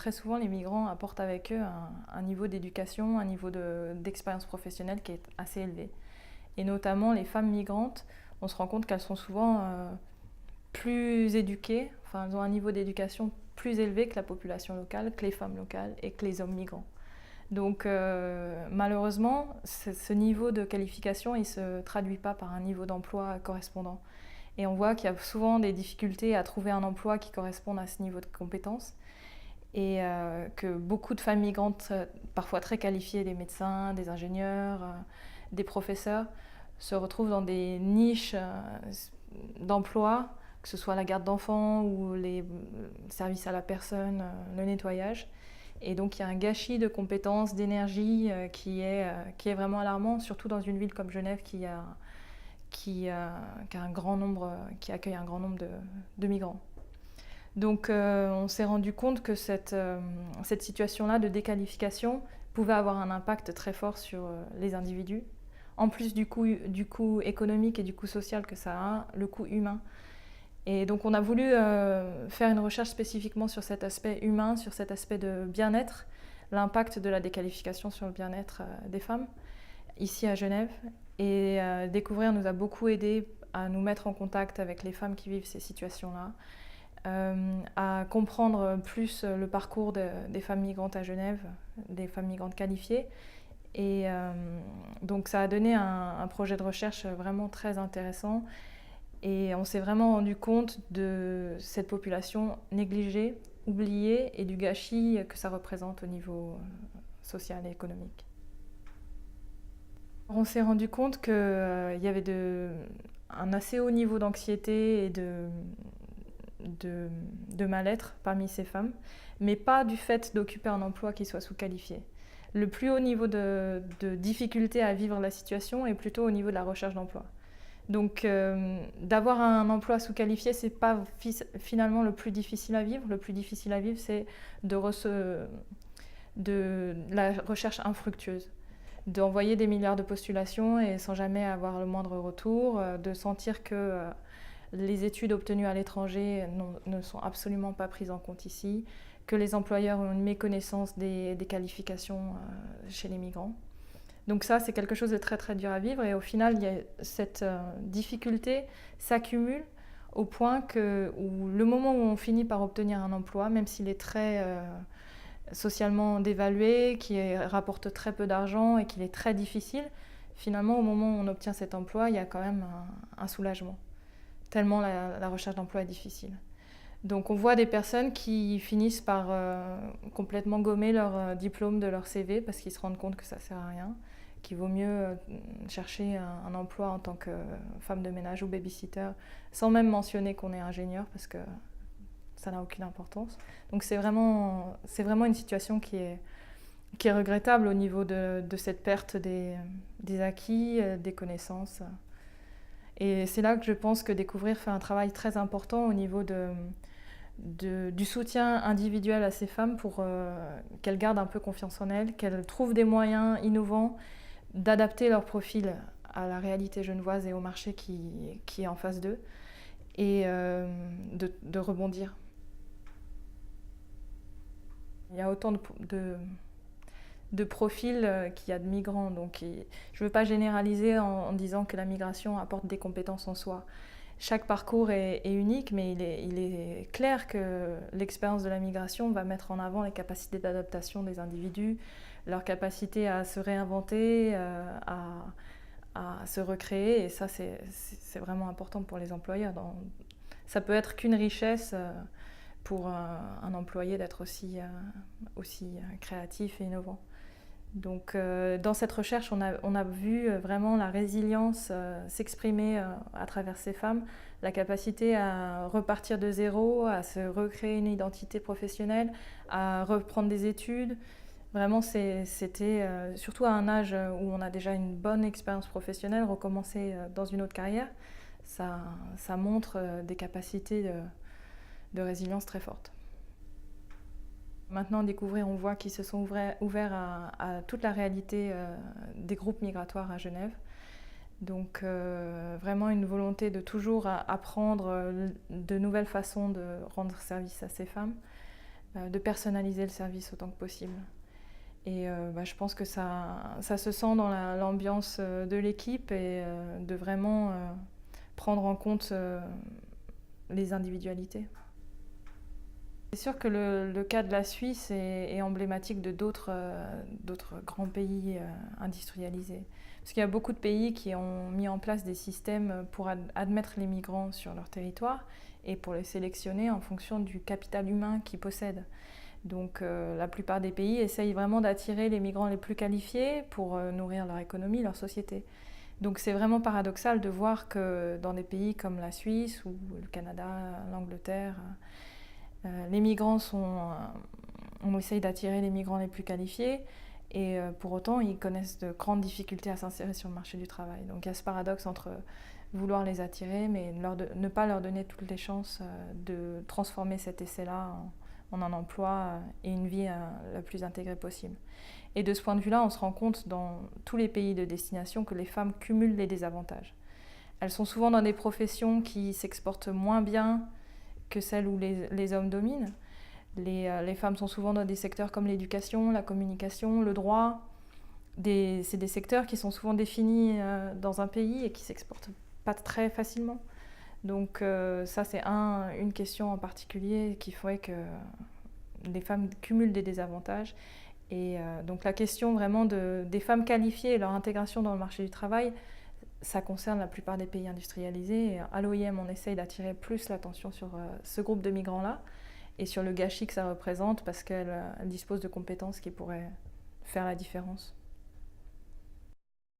très souvent, les migrants apportent avec eux un niveau d'éducation, un niveau d'expérience professionnelle qui est assez élevé. Et notamment les femmes migrantes, on se rend compte qu'elles sont souvent plus éduquées, enfin elles ont un niveau d'éducation plus élevé que la population locale, que les femmes locales et que les hommes migrants. Donc malheureusement, ce niveau de qualification, il ne se traduit pas par un niveau d'emploi correspondant. Et on voit qu'il y a souvent des difficultés à trouver un emploi qui corresponde à ce niveau de compétences. Et que beaucoup de femmes migrantes, parfois très qualifiées, des médecins, des ingénieurs, des professeurs, se retrouvent dans des niches d'emploi, que ce soit la garde d'enfants ou les services à la personne, le nettoyage. Et donc il y a un gâchis de compétences, d'énergie qui est vraiment alarmant, surtout dans une ville comme Genève qui accueille un grand nombre de migrants. Donc on s'est rendu compte que cette situation-là de déqualification pouvait avoir un impact très fort sur les individus. En plus du coût économique et du coût social que ça a, le coût humain. Et donc on a voulu faire une recherche spécifiquement sur cet aspect humain, sur cet aspect de bien-être, l'impact de la déqualification sur le bien-être des femmes, ici à Genève. Et Découvrir nous a beaucoup aidé à nous mettre en contact avec les femmes qui vivent ces situations-là, à comprendre plus le parcours des femmes migrantes à Genève, des femmes migrantes qualifiées. Et donc ça a donné un projet de recherche vraiment très intéressant. Et on s'est vraiment rendu compte de cette population négligée, oubliée et du gâchis que ça représente au niveau social et économique. On s'est rendu compte qu'il y avait un assez haut niveau d'anxiété et de mal-être parmi ces femmes, mais pas du fait d'occuper un emploi qui soit sous-qualifié. Le plus haut niveau de difficulté à vivre la situation est plutôt au niveau de la recherche d'emploi. Donc d'avoir un emploi sous-qualifié, c'est pas finalement le plus difficile à vivre. Le plus difficile à vivre, c'est de la recherche infructueuse. D'envoyer des milliards de postulations et sans jamais avoir le moindre retour, de sentir que les études obtenues à l'étranger ne sont absolument pas prises en compte ici, que les employeurs ont une méconnaissance des qualifications chez les migrants. Donc ça, c'est quelque chose de très très dur à vivre et au final, cette difficulté s'accumule au point où le moment où on finit par obtenir un emploi, même s'il est très socialement dévalué, qui rapporte très peu d'argent et qu'il est très difficile, finalement, au moment où on obtient cet emploi, il y a quand même un soulagement, tellement la recherche d'emploi est difficile. Donc on voit des personnes qui finissent par complètement gommer leur diplôme de leur CV parce qu'ils se rendent compte que ça ne sert à rien, qu'il vaut mieux chercher un emploi en tant que femme de ménage ou babysitter, sans même mentionner qu'on est ingénieur parce que ça n'a aucune importance. Donc c'est vraiment une situation qui est regrettable au niveau de cette perte des acquis, des connaissances. Et c'est là que je pense que Découvrir fait un travail très important au niveau du soutien individuel à ces femmes pour qu'elles gardent un peu confiance en elles, qu'elles trouvent des moyens innovants d'adapter leur profil à la réalité genevoise et au marché qui est en face d'eux et de rebondir. Il y a autant de profils qu'il y a de migrants, donc je ne veux pas généraliser en disant que la migration apporte des compétences en soi. Chaque parcours est unique, mais il est clair que l'expérience de la migration va mettre en avant les capacités d'adaptation des individus, leur capacité à se réinventer, à se recréer, et ça c'est vraiment important pour les employeurs. Ça peut être qu'une richesse pour un employé d'être aussi créatif et innovant. Donc dans cette recherche, on a vu vraiment la résilience s'exprimer à travers ces femmes, la capacité à repartir de zéro, à se recréer une identité professionnelle, à reprendre des études. Vraiment, c'était surtout à un âge où on a déjà une bonne expérience professionnelle, recommencer dans une autre carrière, ça montre des capacités de résilience très fortes. Maintenant, Découvrir, on voit qu'ils se sont ouverts à toute la réalité des groupes migratoires à Genève. Donc vraiment une volonté de toujours apprendre de nouvelles façons de rendre service à ces femmes, de personnaliser le service autant que possible. Et je pense que ça se sent dans l'ambiance de l'équipe et de vraiment prendre en compte les individualités. C'est sûr que le cas de la Suisse est emblématique de d'autres grands pays industrialisés. Parce qu'il y a beaucoup de pays qui ont mis en place des systèmes pour admettre les migrants sur leur territoire et pour les sélectionner en fonction du capital humain qu'ils possèdent. Donc la plupart des pays essayent vraiment d'attirer les migrants les plus qualifiés pour nourrir leur économie, leur société. Donc c'est vraiment paradoxal de voir que dans des pays comme la Suisse ou le Canada, l'Angleterre, les migrants on essaye d'attirer les migrants les plus qualifiés et pour autant ils connaissent de grandes difficultés à s'insérer sur le marché du travail. Donc il y a ce paradoxe entre vouloir les attirer mais ne pas leur donner toutes les chances de transformer cet essai-là en un emploi et une vie la plus intégrée possible. Et de ce point de vue-là, on se rend compte dans tous les pays de destination que les femmes cumulent les désavantages. Elles sont souvent dans des professions qui s'exportent moins bien que celles où les hommes dominent. Les femmes sont souvent dans des secteurs comme l'éducation, la communication, le droit. C'est des secteurs qui sont souvent définis dans un pays et qui ne s'exportent pas très facilement. Donc ça, c'est une question en particulier qui ferait que les femmes cumulent des désavantages. Et donc la question vraiment des femmes qualifiées et leur intégration dans le marché du travail, ça concerne la plupart des pays industrialisés. Et à l'OIM, on essaye d'attirer plus l'attention sur ce groupe de migrants-là et sur le gâchis que ça représente parce qu'elles disposent de compétences qui pourraient faire la différence.